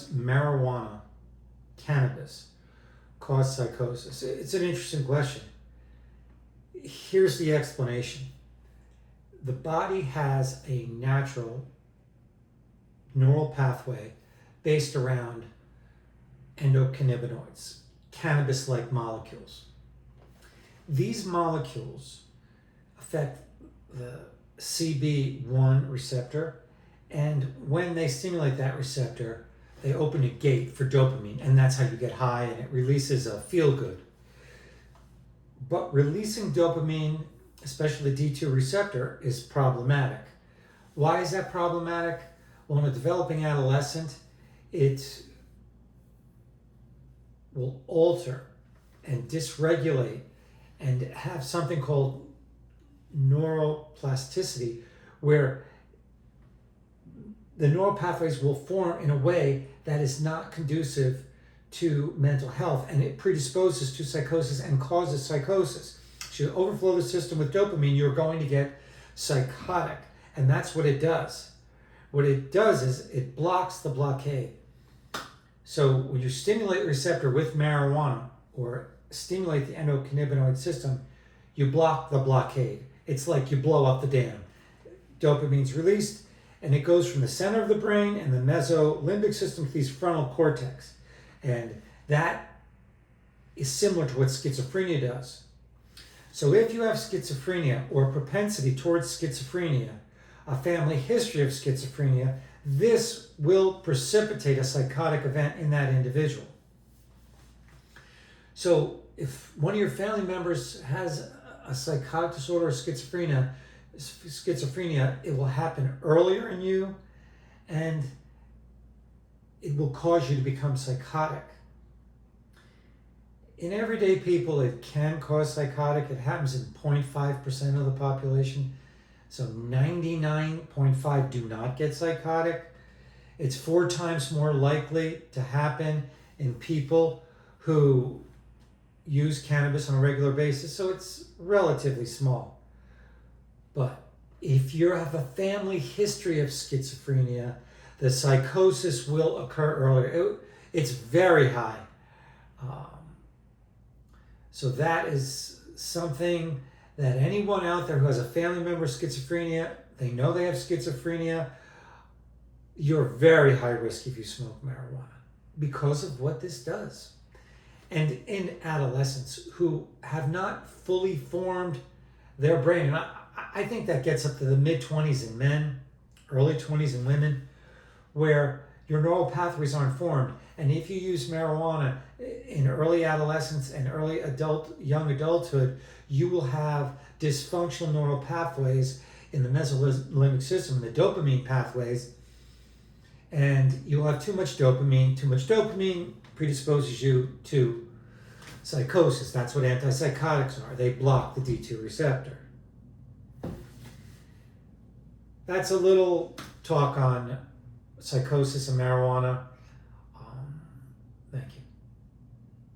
marijuana, cannabis, cause psychosis? It's an interesting question. Here's the explanation. The body has a natural neural pathway based around endocannabinoids, cannabis-like molecules. These molecules affect the CB1 receptor, and when they stimulate that receptor, they open a gate for dopamine, and that's how you get high, and it releases a feel-good. But releasing dopamine, especially the D2 receptor, is problematic. Why is that problematic? Well, in a developing adolescent, it will alter and dysregulate and have something called neuroplasticity, where the neural pathways will form in a way that is not conducive to mental health, and it predisposes to psychosis and causes psychosis. So you overflow the system with dopamine, you're going to get psychotic, and that's what it does. What it does is it blocks the blockade. So when you stimulate the receptor with marijuana or stimulate the endocannabinoid system, you block the blockade. It's like you blow up the dam. Dopamine's released, and it goes from the center of the brain and the mesolimbic system to the frontal cortex. And that is similar to what schizophrenia does. So if you have schizophrenia or propensity towards schizophrenia, a family history of schizophrenia, this will precipitate a psychotic event in that individual. So if one of your family members has a psychotic disorder or schizophrenia, it will happen earlier in you, and it will cause you to become psychotic. In everyday people, it can cause psychotic. It happens in 0.5% of the population. So 99.5 do not get psychotic. It's 4 times more likely to happen in people who use cannabis on a regular basis, so it's relatively small. But if you have a family history of schizophrenia, the psychosis will occur earlier. It's very high. So that is something that anyone out there who has a family member with schizophrenia, they know they have schizophrenia, you're very high risk if you smoke marijuana because of what this does. And in adolescents who have not fully formed their brain, and I think that gets up to the mid-20s in men, early 20s in women, where your neural pathways aren't formed. And if you use marijuana in early adolescence and young adulthood, you will have dysfunctional neural pathways in the mesolimbic system, the dopamine pathways, and you'll have too much dopamine. Too much dopamine predisposes you to psychosis. That's what antipsychotics are. They block the D2 receptor. That's a little talk on psychosis and marijuana. Thank you.